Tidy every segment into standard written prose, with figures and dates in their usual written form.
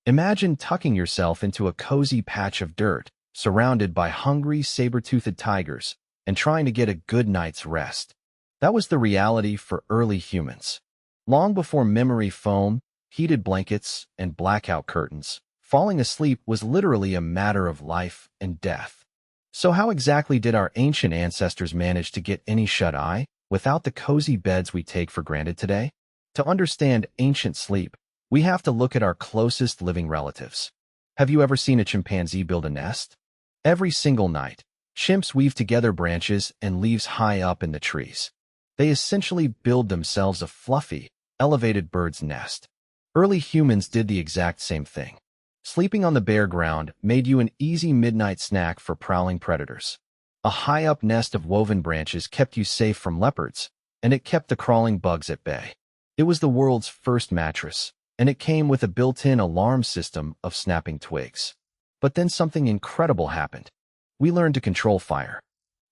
Imagine tucking yourself into a cozy patch of dirt, surrounded by hungry saber-toothed tigers, and trying to get a good night's rest. That was the reality for early humans. Long before memory foam, heated blankets, and blackout curtains, falling asleep was literally a matter of life and death. So how exactly did our ancient ancestors manage to get any shut-eye without the cozy beds we take for granted today? To understand ancient sleep, we have to look at our closest living relatives. Have you ever seen a chimpanzee build a nest? Every single night, chimps weave together branches and leaves high up in the trees. They essentially build themselves a fluffy, elevated bird's nest. Early humans did the exact same thing. Sleeping on the bare ground made you an easy midnight snack for prowling predators. A high-up nest of woven branches kept you safe from leopards, and it kept the crawling bugs at bay. It was the world's first mattress, and it came with a built-in alarm system of snapping twigs. But then something incredible happened. We learned to control fire.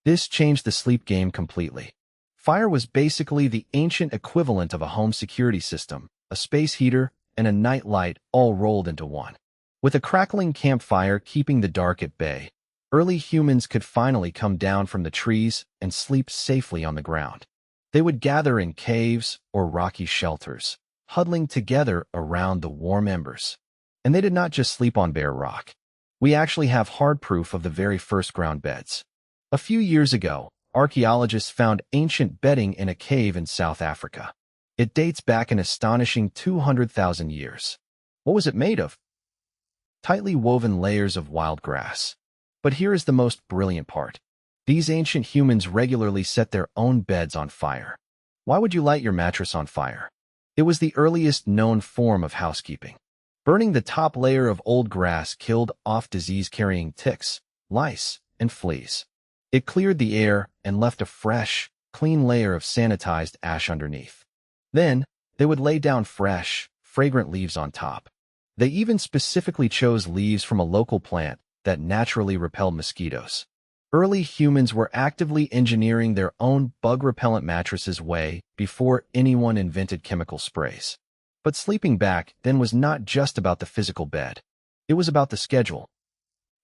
This changed the sleep game completely. Fire was basically the ancient equivalent of a home security system, a space heater, and a night light all rolled into one. With a crackling campfire keeping the dark at bay, early humans could finally come down from the trees and sleep safely on the ground. They would gather in caves or rocky shelters, huddling together around the warm embers. And they did not just sleep on bare rock. We actually have hard proof of the very first ground beds. A few years ago, archaeologists found ancient bedding in a cave in South Africa. It dates back an astonishing 200,000 years. What was it made of? Tightly woven layers of wild grass. But here is the most brilliant part. These ancient humans regularly set their own beds on fire. Why would you light your mattress on fire? It was the earliest known form of housekeeping. Burning the top layer of old grass killed off disease-carrying ticks, lice, and fleas. It cleared the air and left a fresh, clean layer of sanitized ash underneath. Then, they would lay down fresh, fragrant leaves on top. They even specifically chose leaves from a local plant that naturally repelled mosquitoes. Early humans were actively engineering their own bug-repellent mattresses way before anyone invented chemical sprays. But sleeping back then was not just about the physical bed. It was about the schedule.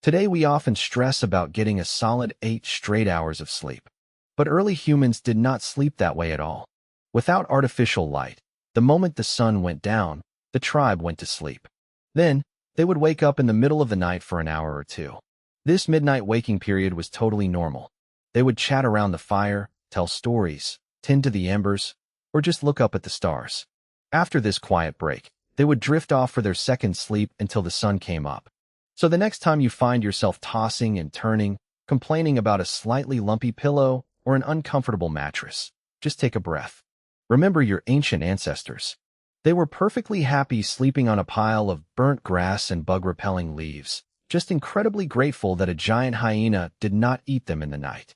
Today we often stress about getting a solid 8 straight hours of sleep. But early humans did not sleep that way at all. Without artificial light, the moment the sun went down, the tribe went to sleep. Then, they would wake up in the middle of the night for an hour or two. This midnight waking period was totally normal. They would chat around the fire, tell stories, tend to the embers, or just look up at the stars. After this quiet break, they would drift off for their second sleep until the sun came up. So the next time you find yourself tossing and turning, complaining about a slightly lumpy pillow or an uncomfortable mattress, just take a breath. Remember your ancient ancestors. They were perfectly happy sleeping on a pile of burnt grass and bug-repelling leaves, just incredibly grateful that a giant hyena did not eat them in the night.